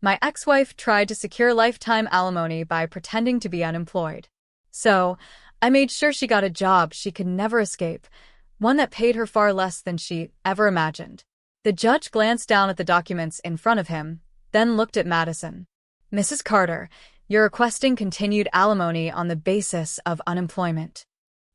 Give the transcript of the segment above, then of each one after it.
My ex-wife tried to secure lifetime alimony by pretending to be unemployed. So, I made sure she got a job she could never escape, one that paid her far less than she ever imagined. The judge glanced down at the documents in front of him, then looked at Madison. Mrs. Carter, you're requesting continued alimony on the basis of unemployment.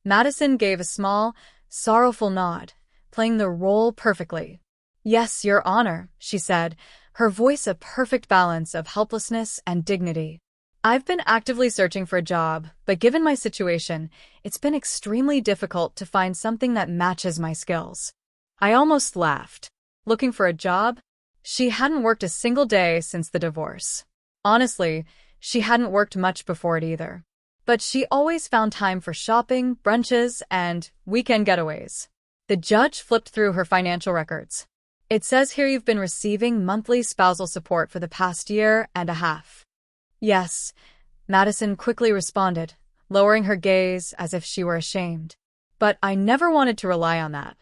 Madison gave a small, sorrowful nod, playing the role perfectly. Yes, Your Honor, she said, her voice a perfect balance of helplessness and dignity. I've been actively searching for a job, but given my situation, it's been extremely difficult to find something that matches my skills. I almost laughed. Looking for a job? She hadn't worked a single day since the divorce. Honestly, she hadn't worked much before it either. But she always found time for shopping, brunches, and weekend getaways. The judge flipped through her financial records. It says here you've been receiving monthly spousal support for the past year and a half. Yes, Madison quickly responded, lowering her gaze as if she were ashamed. But I never wanted to rely on that.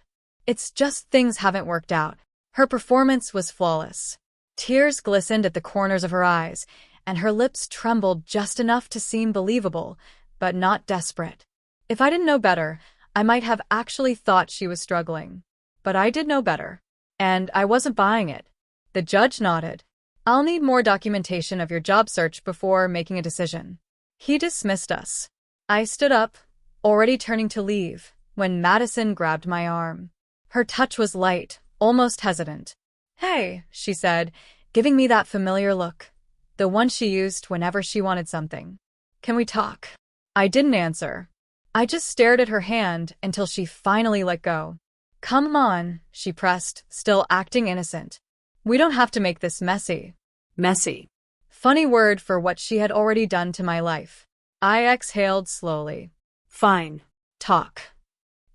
It's just things haven't worked out. Her performance was flawless. Tears glistened at the corners of her eyes, and her lips trembled just enough to seem believable, but not desperate. If I didn't know better, I might have actually thought she was struggling. But I did know better. And I wasn't buying it. The judge nodded. I'll need more documentation of your job search before making a decision. He dismissed us. I stood up, already turning to leave, when Madison grabbed my arm. Her touch was light, almost hesitant. Hey, she said, giving me that familiar look. The one she used whenever she wanted something. Can we talk? I didn't answer. I just stared at her hand until she finally let go. Come on, she pressed, still acting innocent. We don't have to make this messy. Messy. Funny word for what she had already done to my life. I exhaled slowly. Fine. Talk.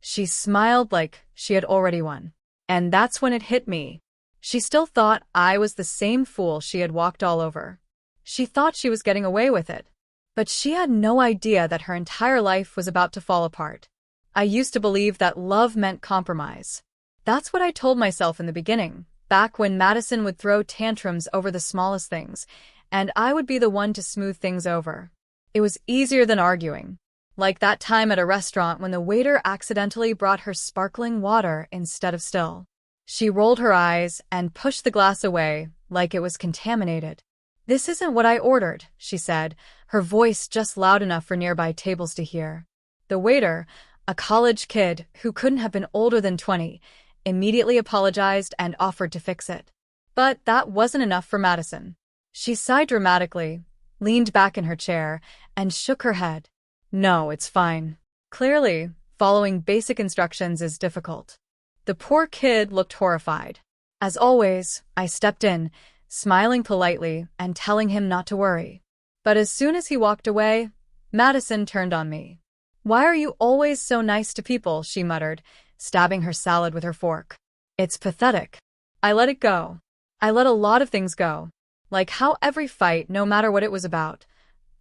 She smiled like she had already won. And that's when it hit me. She still thought I was the same fool she had walked all over. She thought she was getting away with it. But she had no idea that her entire life was about to fall apart. I used to believe that love meant compromise. That's what I told myself in the beginning, back when Madison would throw tantrums over the smallest things, and I would be the one to smooth things over. It was easier than arguing. Like that time at a restaurant when the waiter accidentally brought her sparkling water instead of still. She rolled her eyes and pushed the glass away like it was contaminated. This isn't what I ordered, she said, her voice just loud enough for nearby tables to hear. The waiter, a college kid who couldn't have been older than 20, immediately apologized and offered to fix it. But that wasn't enough for Madison. She sighed dramatically, leaned back in her chair, and shook her head. No, it's fine. Clearly, following basic instructions is difficult. The poor kid looked horrified. As always, I stepped in, smiling politely and telling him not to worry. But as soon as he walked away, Madison turned on me. Why are you always so nice to people? She muttered, stabbing her salad with her fork. It's pathetic. I let it go. I let a lot of things go. Like how every fight, no matter what it was about,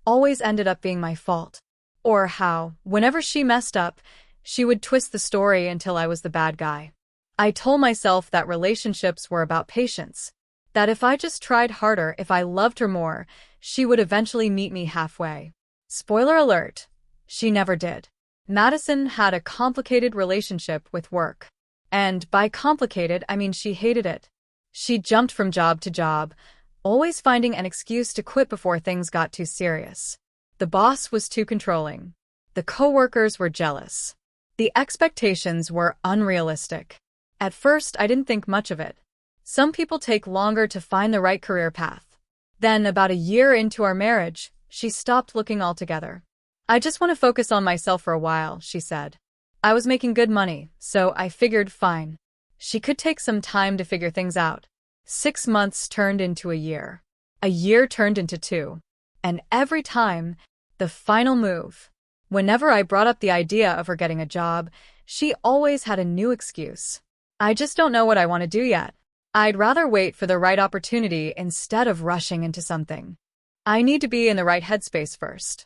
always ended up being my fault. Or how, whenever she messed up, she would twist the story until I was the bad guy. I told myself that relationships were about patience. That if I just tried harder, if I loved her more, she would eventually meet me halfway. Spoiler alert. She never did. Madison had a complicated relationship with work. And by complicated, I mean she hated it. She jumped from job to job, always finding an excuse to quit before things got too serious. The boss was too controlling. The coworkers were jealous. The expectations were unrealistic. At first, I didn't think much of it. Some people take longer to find the right career path. Then, about a year into our marriage, she stopped looking altogether. I just want to focus on myself for a while, she said. I was making good money, so I figured fine. She could take some time to figure things out. 6 months turned into a year. A year turned into 2. And every time, the final move. Whenever I brought up the idea of her getting a job, she always had a new excuse. I just don't know what I want to do yet. I'd rather wait for the right opportunity instead of rushing into something. I need to be in the right headspace first.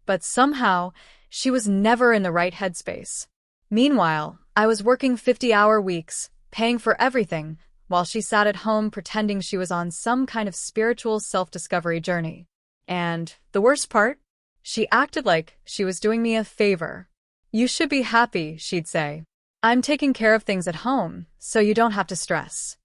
But somehow, she was never in the right headspace. Meanwhile, I was working 50-hour weeks, paying for everything, while she sat at home pretending she was on some kind of spiritual self-discovery journey. And the worst part? She acted like she was doing me a favor. "You should be happy," she'd say. "I'm taking care of things at home, so you don't have to stress."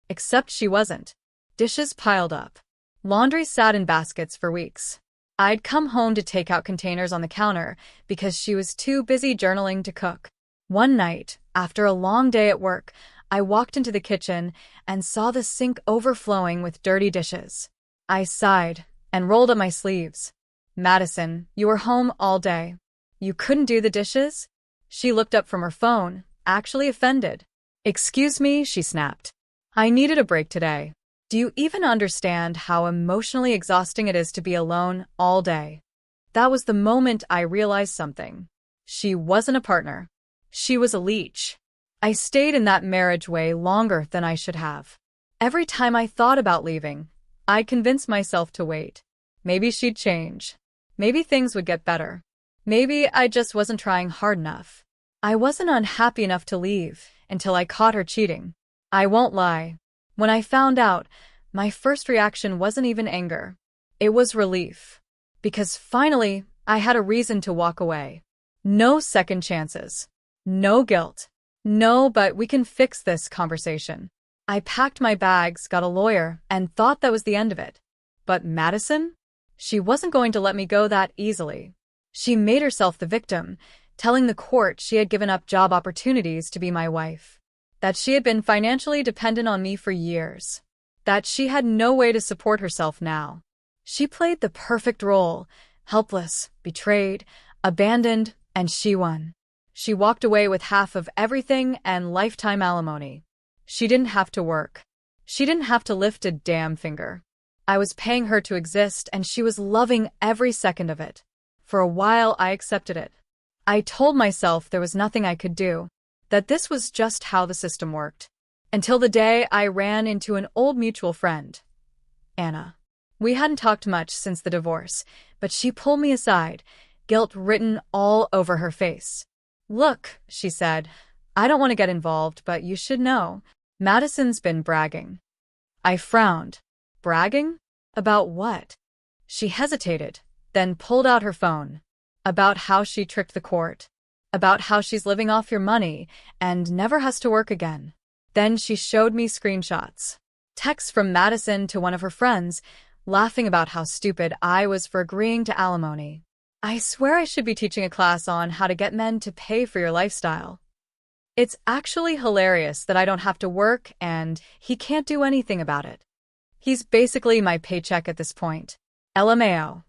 Except she wasn't. Dishes piled up. Laundry sat in baskets for weeks. I'd come home to take out containers on the counter because she was too busy journaling to cook. One night, after a long day at work, I walked into the kitchen and saw the sink overflowing with dirty dishes. I sighed and rolled up my sleeves. "Madison, you were home all day. You couldn't do the dishes?" She looked up from her phone, actually offended. "Excuse me," she snapped. "I needed a break today. Do you even understand how emotionally exhausting it is to be alone all day?" That was the moment I realized something. She wasn't a partner. She was a leech. I stayed in that marriage way longer than I should have. Every time I thought about leaving, I convinced myself to wait. Maybe she'd change. Maybe things would get better. Maybe I just wasn't trying hard enough. I wasn't unhappy enough to leave until I caught her cheating. I won't lie. When I found out, my first reaction wasn't even anger. It was relief. Because finally, I had a reason to walk away. No second chances. No guilt. No, but we can fix this conversation. I packed my bags, got a lawyer, and thought that was the end of it. But Madison? She wasn't going to let me go that easily. She made herself the victim, telling the court she had given up job opportunities to be my wife. That she had been financially dependent on me for years. That she had no way to support herself now. She played the perfect role, helpless, betrayed, abandoned, and she won. She walked away with half of everything and lifetime alimony. She didn't have to work. She didn't have to lift a damn finger. I was paying her to exist, and she was loving every second of it. For a while, I accepted it. I told myself there was nothing I could do, that this was just how the system worked. Until the day I ran into an old mutual friend, Anna. We hadn't talked much since the divorce, but she pulled me aside, guilt written all over her face. "Look," she said, "I don't want to get involved, but you should know. Madison's been bragging." I frowned. Bragging? About what? She hesitated, then pulled out her phone. About how she tricked the court. About how she's living off your money and never has to work again. Then she showed me screenshots. Texts from Madison to one of her friends, laughing about how stupid I was for agreeing to alimony. I swear I should be teaching a class on how to get men to pay for your lifestyle. It's actually hilarious that I don't have to work and he can't do anything about it. He's basically my paycheck at this point. LMAO.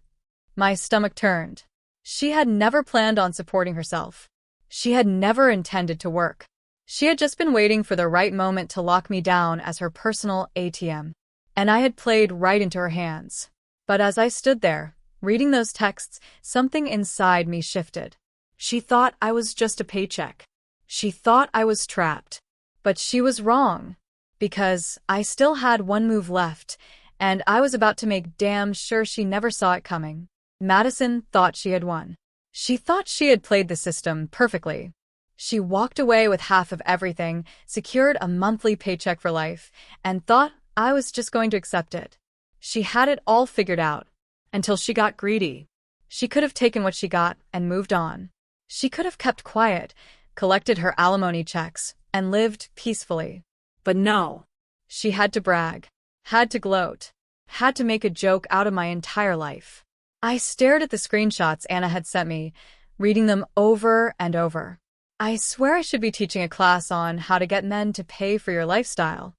My stomach turned. She had never planned on supporting herself. She had never intended to work. She had just been waiting for the right moment to lock me down as her personal ATM. And I had played right into her hands. But as I stood there, reading those texts, something inside me shifted. She thought I was just a paycheck. She thought I was trapped. But she was wrong. Because I still had one move left, and I was about to make damn sure she never saw it coming. Madison thought she had won. She thought she had played the system perfectly. She walked away with half of everything, secured a monthly paycheck for life, and thought I was just going to accept it. She had it all figured out. Until she got greedy. She could have taken what she got and moved on. She could have kept quiet, collected her alimony checks, and lived peacefully. But no. She had to brag, had to gloat, had to make a joke out of my entire life. I stared at the screenshots Anna had sent me, reading them over and over. I swear I should be teaching a class on how to get men to pay for your lifestyle.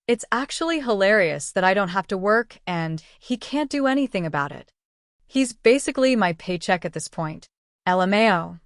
It's actually hilarious that I don't have to work and he can't do anything about it. He's basically my paycheck at this point. LMAO.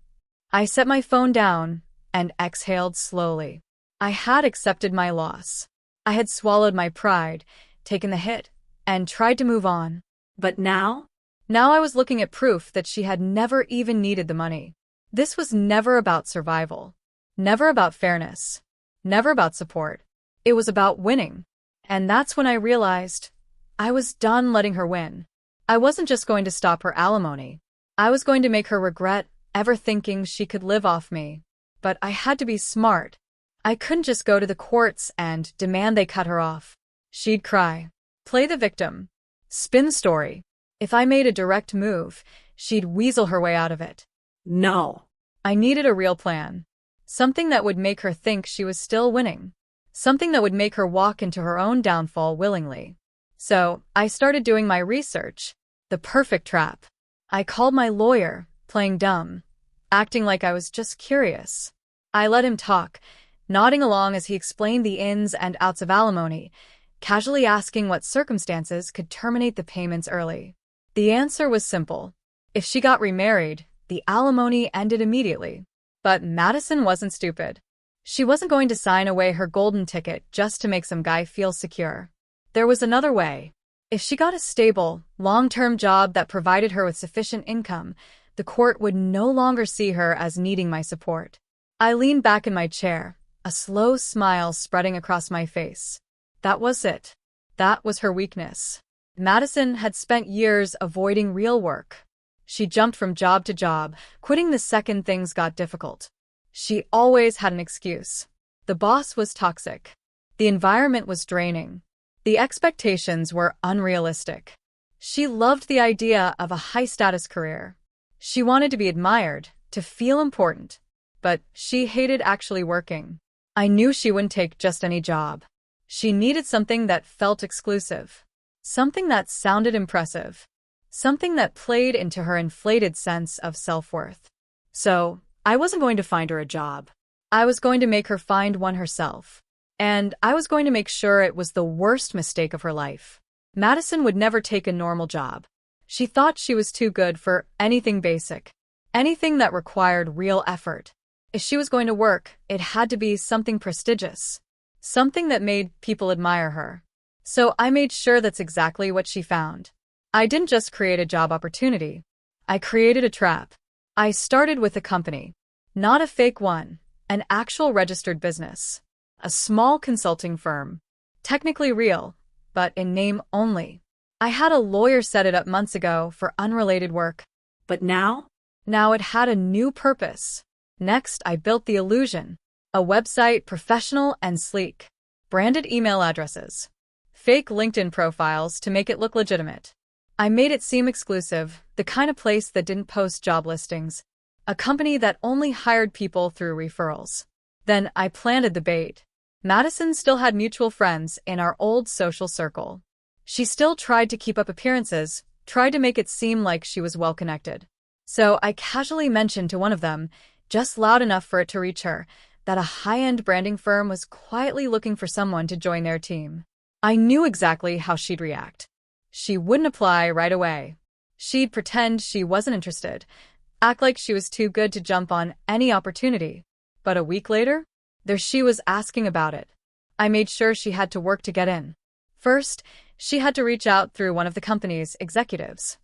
I set my phone down and exhaled slowly. I had accepted my loss. I had swallowed my pride, taken the hit, and tried to move on. But now? Now I was looking at proof that she had never even needed the money. This was never about survival. Never about fairness. Never about support. It was about winning. And that's when I realized I was done letting her win. I wasn't just going to stop her alimony. I was going to make her regret ever thinking she could live off me. But I had to be smart. I couldn't just go to the courts and demand they cut her off. She'd cry, play the victim, spin the story. If I made a direct move, she'd weasel her way out of it. No. I needed a real plan. Something that would make her think she was still winning. Something that would make her walk into her own downfall willingly. So, I started doing my research. The perfect trap. I called my lawyer, playing dumb, acting like I was just curious. I let him talk, nodding along as he explained the ins and outs of alimony, casually asking what circumstances could terminate the payments early. The answer was simple. If she got remarried, the alimony ended immediately. But Madison wasn't stupid. She wasn't going to sign away her golden ticket just to make some guy feel secure. There was another way. If she got a stable, long-term job that provided her with sufficient income, the court would no longer see her as needing my support. I leaned back in my chair, a slow smile spreading across my face. That was it. That was her weakness. Madison had spent years avoiding real work. She jumped from job to job, quitting the second things got difficult. She always had an excuse. The boss was toxic. The environment was draining. The expectations were unrealistic. She loved the idea of a high-status career. She wanted to be admired, to feel important. But she hated actually working. I knew she wouldn't take just any job. She needed something that felt exclusive. Something that sounded impressive. Something that played into her inflated sense of self-worth. So, I wasn't going to find her a job. I was going to make her find one herself. And I was going to make sure it was the worst mistake of her life. Madison would never take a normal job. She thought she was too good for anything basic. Anything that required real effort. If she was going to work, it had to be something prestigious. Something that made people admire her. So I made sure that's exactly what she found. I didn't just create a job opportunity. I created a trap. I started with a company. Not a fake one. An actual registered business. A small consulting firm. Technically real, but in name only. I had a lawyer set it up months ago for unrelated work. But now? Now it had a new purpose. Next, I built the illusion. A website professional and sleek. Branded email addresses. Fake LinkedIn profiles to make it look legitimate. I made it seem exclusive, the kind of place that didn't post job listings. A company that only hired people through referrals. Then I planted the bait. Madison still had mutual friends in our old social circle. She still tried to keep up appearances, tried to make it seem like she was well-connected. So I casually mentioned to one of them, just loud enough for it to reach her, that a high-end branding firm was quietly looking for someone to join their team. I knew exactly how she'd react. She wouldn't apply right away. She'd pretend she wasn't interested, act like she was too good to jump on any opportunity. But a week later, there she was asking about it. I made sure she had to work to get in. First, she had to reach out through one of the company's executives.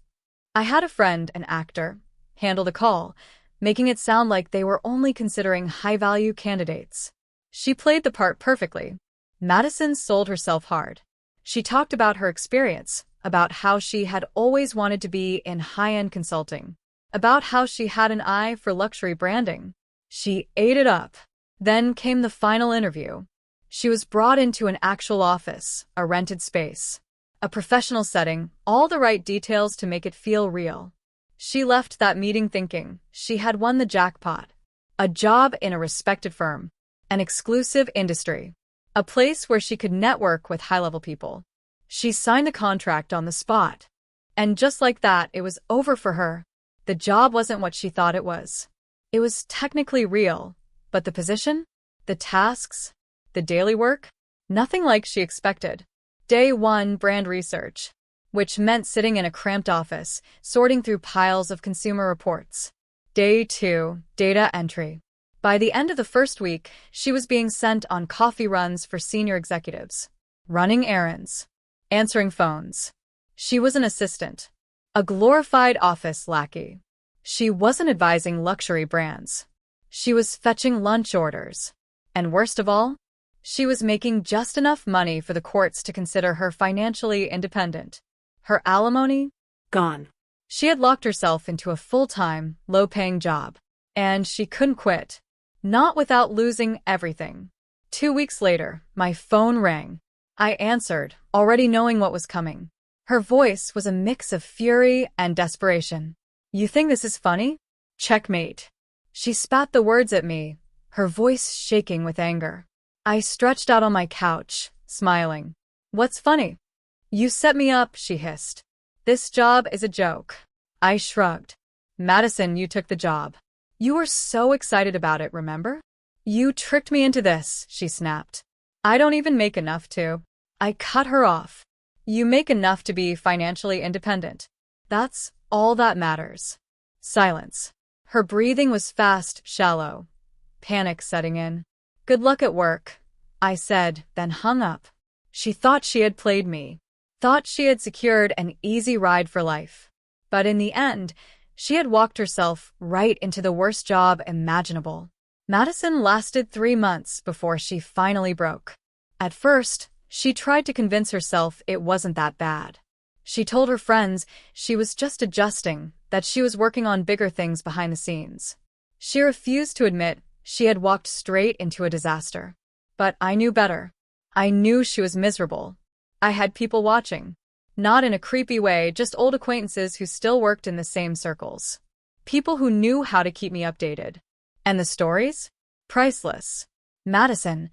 I had a friend, an actor, handle the call, making it sound like they were only considering high-value candidates. She played the part perfectly. Madison sold herself hard. She talked about her experience, about how she had always wanted to be in high-end consulting, about how she had an eye for luxury branding. She ate it up. Then came the final interview. She was brought into an actual office, a rented space, a professional setting, all the right details to make it feel real. She left that meeting thinking she had won the jackpot. A job in a respected firm, an exclusive industry, a place where she could network with high-level people. She signed the contract on the spot. And just like that, it was over for her. The job wasn't what she thought it was. It was technically real. But the position? The tasks? The daily work? Nothing like she expected. Day 1, brand research, which meant sitting in a cramped office, sorting through piles of consumer reports. Day 2, data entry. By the end of the first week, she was being sent on coffee runs for senior executives, running errands, answering phones. She was an assistant, a glorified office lackey. She wasn't advising luxury brands. She was fetching lunch orders. And worst of all, she was making just enough money for the courts to consider her financially independent. Her alimony? Gone. She had locked herself into a full-time, low-paying job. And she couldn't quit. Not without losing everything. 2 weeks later, my phone rang. I answered, already knowing what was coming. Her voice was a mix of fury and desperation. "You think this is funny? Checkmate." She spat the words at me, her voice shaking with anger. I stretched out on my couch, smiling. "What's funny?" "You set me up," she hissed. "This job is a joke." I shrugged. "Madison, you took the job. You were so excited about it, remember?" "You tricked me into this," she snapped. "I don't even make enough to." I cut her off. "You make enough to be financially independent. That's all that matters." Silence. Her breathing was fast, shallow. Panic setting in. "Good luck at work," I said, then hung up. She thought she had played me. Thought she had secured an easy ride for life. But in the end, she had walked herself right into the worst job imaginable. Madison lasted 3 months before she finally broke. At first, she tried to convince herself it wasn't that bad. She told her friends she was just adjusting, that she was working on bigger things behind the scenes. She refused to admit she had walked straight into a disaster. But I knew better. I knew she was miserable. I had people watching. Not in a creepy way, just old acquaintances who still worked in the same circles. People who knew how to keep me updated. And the stories? Priceless. Madison,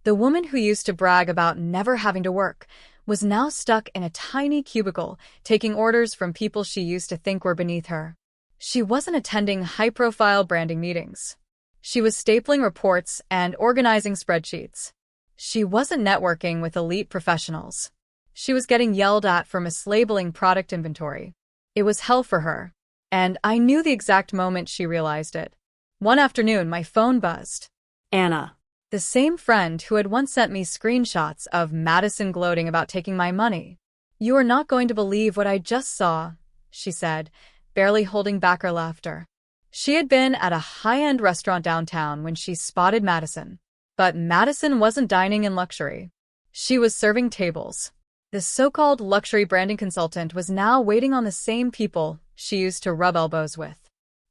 the woman who used to brag about never having to work, was now stuck in a tiny cubicle, taking orders from people she used to think were beneath her. She wasn't attending high-profile branding meetings. She was stapling reports and organizing spreadsheets. She wasn't networking with elite professionals. She was getting yelled at for mislabeling product inventory. It was hell for her, and I knew the exact moment she realized it. One afternoon, my phone buzzed. Anna. The same friend who had once sent me screenshots of Madison gloating about taking my money. "You are not going to believe what I just saw," she said, barely holding back her laughter. She had been at a high-end restaurant downtown when she spotted Madison. But Madison wasn't dining in luxury. She was serving tables. The so-called luxury branding consultant was now waiting on the same people she used to rub elbows with.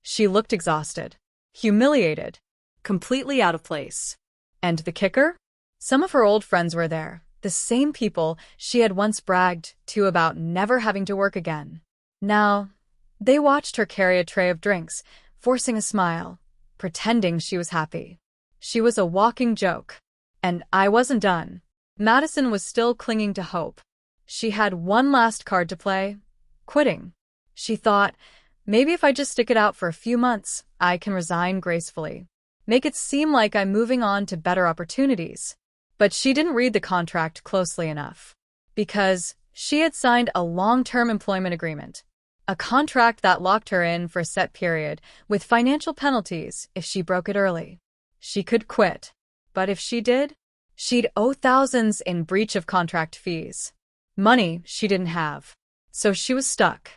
She looked exhausted, humiliated, completely out of place. And the kicker? Some of her old friends were there, the same people she had once bragged to about never having to work again. Now, they watched her carry a tray of drinks, forcing a smile, pretending she was happy. She was a walking joke. And I wasn't done. Madison was still clinging to hope. She had one last card to play: quitting. She thought, maybe if I just stick it out for a few months, I can resign gracefully. Make it seem like I'm moving on to better opportunities. But she didn't read the contract closely enough. Because she had signed a long-term employment agreement. A contract that locked her in for a set period, with financial penalties if she broke it early. She could quit. But if she did, she'd owe thousands in breach of contract fees. Money she didn't have. So she was stuck.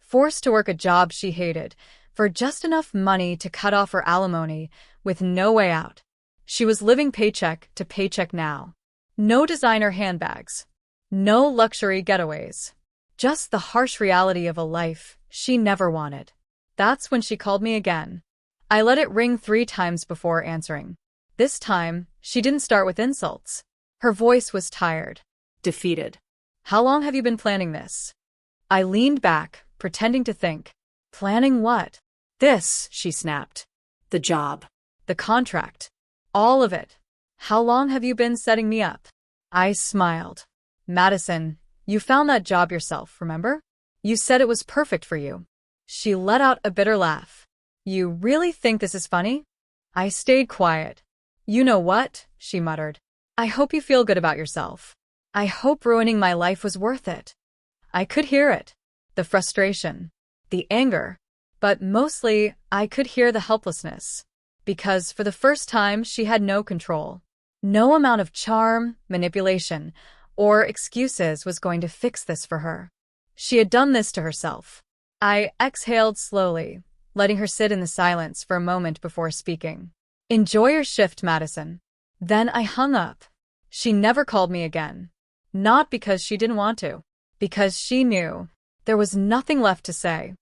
Forced to work a job she hated, for just enough money to cut off her alimony, with no way out. She was living paycheck to paycheck now. No designer handbags. No luxury getaways. Just the harsh reality of a life she never wanted. That's when she called me again. I let it ring 3 times before answering. This time, she didn't start with insults. Her voice was tired. Defeated. "How long have you been planning this?" I leaned back, pretending to think. "Planning what?" "This," she snapped. The job. "The contract. All of it. How long have you been setting me up?" I smiled. "Madison, you found that job yourself, remember? You said it was perfect for you." She let out a bitter laugh. "You really think this is funny?" I stayed quiet. "You know what?" she muttered. "I hope you feel good about yourself. I hope ruining my life was worth it." I could hear it. The frustration. The anger. But mostly, I could hear the helplessness. Because for the first time, she had no control. No amount of charm, manipulation, or excuses was going to fix this for her. She had done this to herself. I exhaled slowly, letting her sit in the silence for a moment before speaking. "Enjoy your shift, Madison." Then I hung up. She never called me again. Not because she didn't want to. Because she knew there was nothing left to say.